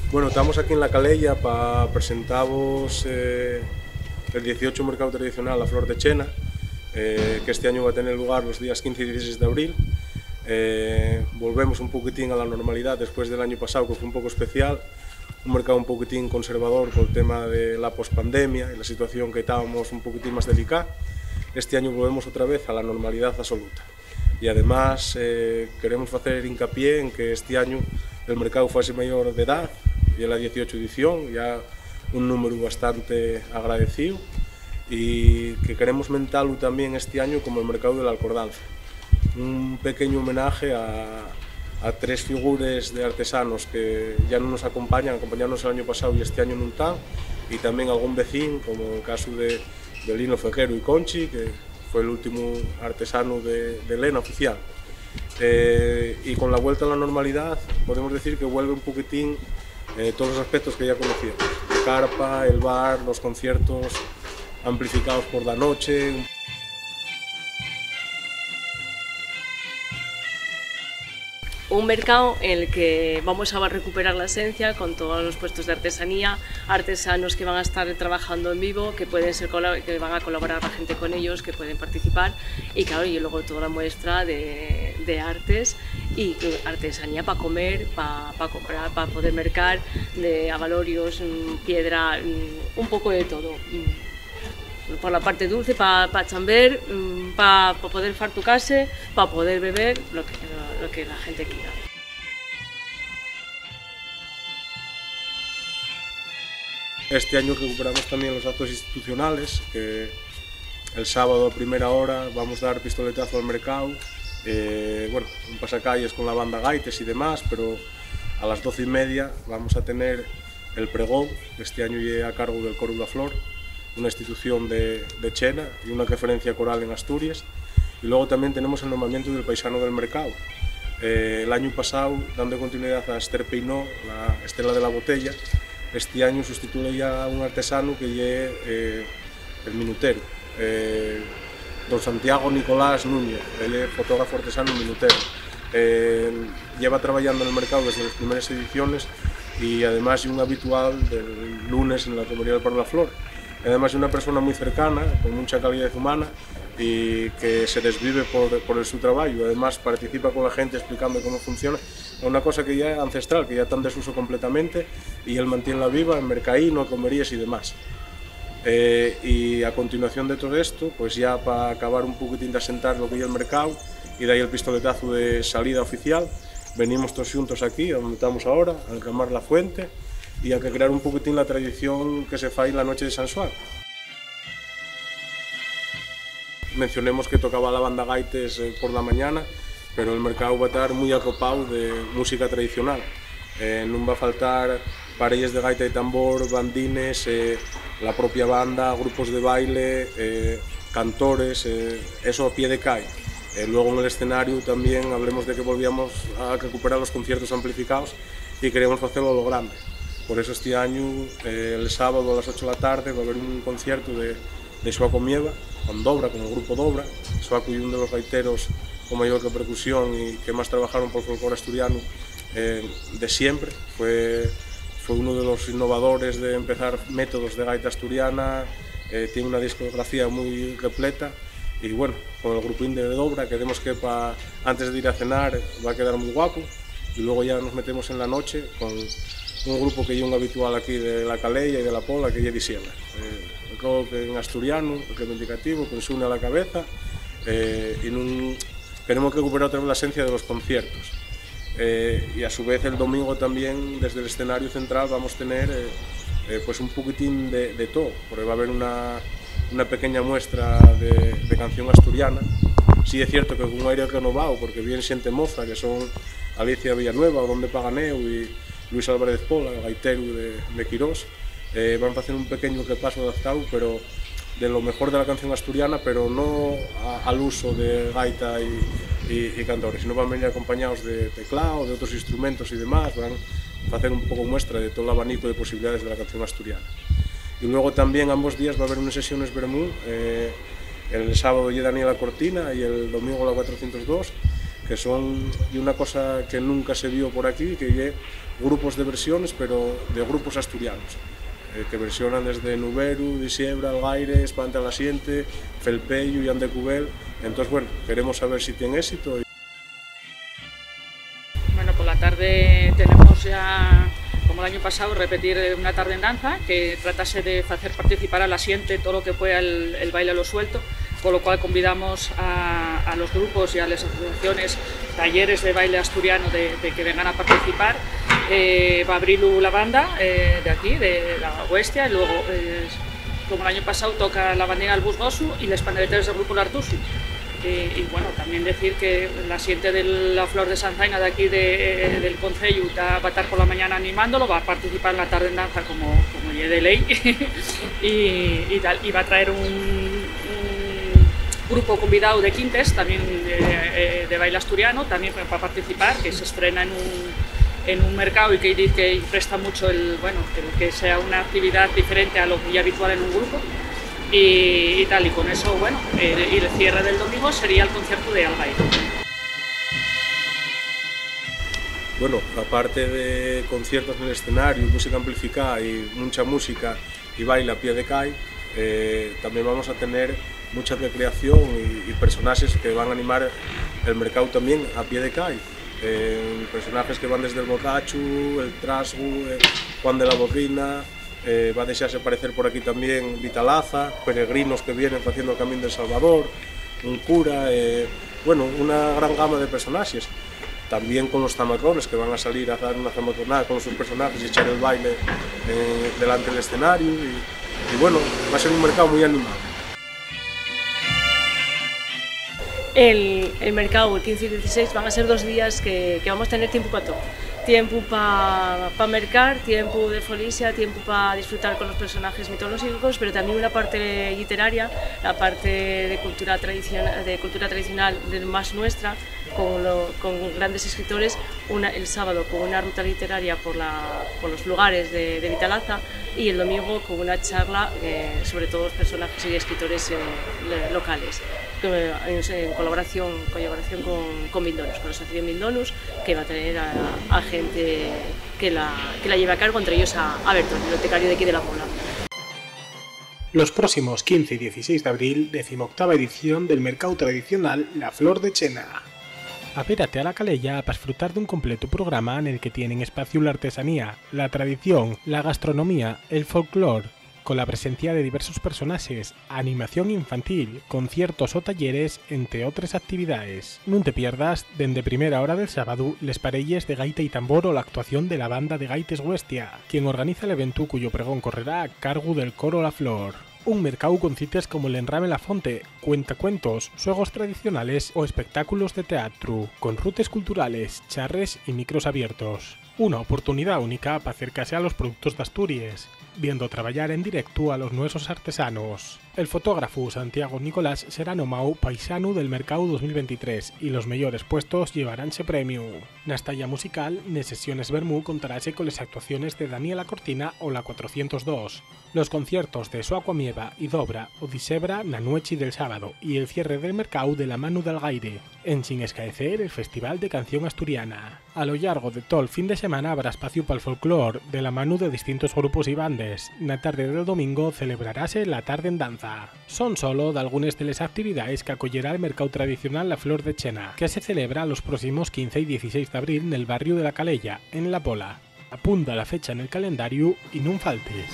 Bueno, estamos aquí en La Calella para presentaros el 18 Mercado Tradicional La Flor de Chena, que este año va a tener lugar los días 15 y 16 de abril. Volvemos un poquitín a la normalidad después del año pasado, que fue un poco especial, un mercado un poquitín conservador por el tema de la pospandemia y la situación que estábamos un poquitín más delicada. Este año volvemos otra vez a la normalidad absoluta. Y además queremos hacer hincapié en que este año el mercado fue mayor de edad, y en la 18 edición, ya un número bastante agradecido, y que queremos mentarlo también este año como el mercado de la Alcordanza. Un pequeño homenaje a tres figuras de artesanos que ya no nos acompañaron el año pasado y este año no están, y también algún vecino, como el caso de Lino Fejero y Conchi, que fue el último artesano de lena oficial. Y con la vuelta a la normalidad podemos decir que vuelve un poquitín todos los aspectos que ya conocíamos: la carpa, el bar, los conciertos amplificados por la noche. Un mercado en el que vamos a recuperar la esencia con todos los puestos de artesanía, artesanos que van a estar trabajando en vivo, que pueden ser, que van a colaborar la gente con ellos, que pueden participar, y claro, y luego toda la muestra de artes y artesanía para comer, para comprar, para poder mercar, de avalorios, piedra, un poco de todo. Por la parte dulce, para chamber, para poder far tu casa, para poder beber lo que la gente quiera. Este año recuperamos también los actos institucionales, que el sábado a primera hora vamos a dar pistoletazo al mercado, bueno, un pasacalles con la banda Gaites y demás, pero a las 12:30 vamos a tener el pregón, que este año llega a cargo del Coro de la Flor, una institución de Chena y una referencia coral en Asturias. Y luego también tenemos el nombramiento del paisano del mercado. El año pasado, dando continuidad a Esther Peinó, la Estela de la Botella, este año sustituye ya a un artesano que lleve el minutero, don Santiago Nicolás Núñez, él es fotógrafo artesano minutero. Lleva trabajando en el mercado desde las primeras ediciones y además es un habitual del lunes en la Romería del Par de la Flor. Además es una persona muy cercana, con mucha calidad humana y que se desvive por su trabajo. Además participa con la gente explicando cómo funciona. Es una cosa que ya es ancestral, que ya está en desuso completamente, y él mantiene viva en mercadino, comerías y demás. Y a continuación de todo esto, pues ya para acabar un poquitín de asentar lo que es el mercado y de ahí el pistoletazo de salida oficial, venimos todos juntos aquí, donde estamos ahora, a encamar la fuente y a crear un poquitín la tradición que se fai la noche de San Xoán. Mencionemos que tocaba la banda Gaites por la mañana, pero el mercado va a estar muy acopado de música tradicional. Non va a faltar parelles de gaita y tambor, bandines, la propia banda, grupos de baile, cantores, eso a pie de calle. Luego en el escenario también hablemos de que volvíamos a recuperar los conciertos amplificados y queríamos hacerlo a lo grande. Por eso este año, el sábado a las 8 de la tarde, va a haber un concierto de Xoaco Mieva, con Dobra, con el grupo Dobra. Xoaco es uno de los gaiteros con mayor repercusión y que más trabajaron por el folclore asturiano de siempre. Fue uno de los innovadores de empezar métodos de gaita asturiana, tiene una discografía muy repleta y bueno, con el grupín de Dobra, queremos que antes de ir a cenar va a quedar muy guapo, y luego ya nos metemos en la noche con un grupo que es un habitual aquí de La Calella y de La Pola, que es Disiela. El rock en asturiano, reivindicativo, que se une a la cabeza, y queremos recuperar otra vez la esencia de los conciertos. Y a su vez el domingo también desde el escenario central vamos a tener pues un poquitín de todo, porque va a haber una pequeña muestra de canción asturiana. Sí es cierto que con un aire renovado, porque bien siente moza, que son Alicia Villanueva, Donde Paganeo y Luis Álvarez Pola, el gaitero de Quirós. Vamos a hacer un pequeño repaso adaptado, pero de lo mejor de la canción asturiana, pero no al uso de gaita y cantores, sino van a venir acompañados de teclado, de otros instrumentos y demás, van a hacer un poco muestra de todo el abanico de posibilidades de la canción asturiana. Y luego también ambos días va a haber unas sesiones vermú, el sábado y Daniela Cortina y el domingo la 402, que son y una cosa que nunca se vio por aquí, que hay grupos de versiones, pero de grupos asturianos, que versionan desde Nuberu, Disiebra, Algaire, Espanta la Siente, Felpeyo y Andecubel. Entonces, bueno, queremos saber si tiene éxito. Bueno, por la tarde tenemos ya, como el año pasado, repetir una tarde en danza que tratase de hacer participar a la Siente todo lo que pueda el baile a lo suelto, con lo cual convidamos a los grupos y a las asociaciones, talleres de baile asturiano de que vengan a participar. Va a abrir la banda de aquí, de la Huestia, y luego, como el año pasado, toca la bandera del Busgosu y los pandereteros del grupo Lartusi. Y bueno, también decir que la Siente de la Flor de Sanzaina de aquí del Concello va a estar por la mañana animándolo, va a participar en la tarde en danza como ye de ley y tal, y va a traer un grupo convidado de Quintes, también de baile asturiano, también para participar, que se estrena en un mercado y que dice que presta mucho el que sea una actividad diferente a lo que ya habitual en un grupo. Y tal, y con eso, bueno, y el cierre del domingo sería el concierto de Algaire. Bueno, aparte de conciertos en el escenario, música amplificada y mucha música y baile a pie de calle, también vamos a tener mucha recreación y personajes que van a animar el mercado también a pie de calle. Personajes que van desde el Bocachu, el Trasgu, Juan de la Borrina. Va a desearse aparecer por aquí también Vitalaza, peregrinos que vienen haciendo el Camino del Salvador, un cura, bueno, una gran gama de personajes. También con los zamacones que van a salir a dar una zamaconada con sus personajes y echar el baile delante del escenario. Y bueno, va a ser un mercado muy animado. El mercado, el 15 y 16, van a ser 2 días que vamos a tener tiempo para todo. Tiempo para mercar, tiempo de folisia, tiempo para disfrutar con los personajes mitológicos, pero también una parte literaria, la parte de cultura tradicional más nuestra, con grandes escritores, el sábado con una ruta literaria por los lugares de Vitalaza y el domingo con una charla sobre todos los personajes y escritores locales, en colaboración con Mindonus, con la asociación Mindonus, que va a tener a gente que la lleva a cargo, entre ellos a Bertón, bibliotecario de aquí de la Pola. Los próximos 15 y 16 de abril, 18ª edición del mercado tradicional La Flor de Chena. Apérate a la calella para disfrutar de un completo programa en el que tienen espacio la artesanía, la tradición, la gastronomía, el folclore, con la presencia de diversos personajes, animación infantil, conciertos o talleres, entre otras actividades. No te pierdas, desde primera hora del sábado, les parelles de gaita y tambor o la actuación de la banda de Gaites Huestia, quien organiza el evento cuyo pregón correrá a cargo del coro La Flor. Un mercado con citas como el Enrame La Fonte, cuentacuentos, juegos tradicionales o espectáculos de teatro, con rutas culturales, charres y micros abiertos. Una oportunidad única para acercarse a los productos de Asturias, viendo trabajar en directo a los nuestros artesanos. El fotógrafo Santiago Nicolás será nombrado paisano del mercado 2023 y los mejores puestos llevaránse premio. Na estalla musical, en sesiones Bermú contaráse con las actuaciones de Daniela Cortina o la 402, los conciertos de Soacuamieva y Dobra o Disebra na noche del sábado y el cierre del mercado de la Manu de Algaire, en sin escaecer el Festival de Canción Asturiana. A lo largo de todo el fin de semana habrá espacio para el folclore de la mano de distintos grupos y bandes. Na tarde del domingo celebrarase la tarde en danza. Son solo de algunas de las actividades que acollerá el mercado tradicional La Flor de Chena, que se celebra los próximos 15 y 16 de abril en el barrio de la Calella, en La Pola. Apunta la fecha en el calendario y no faltes.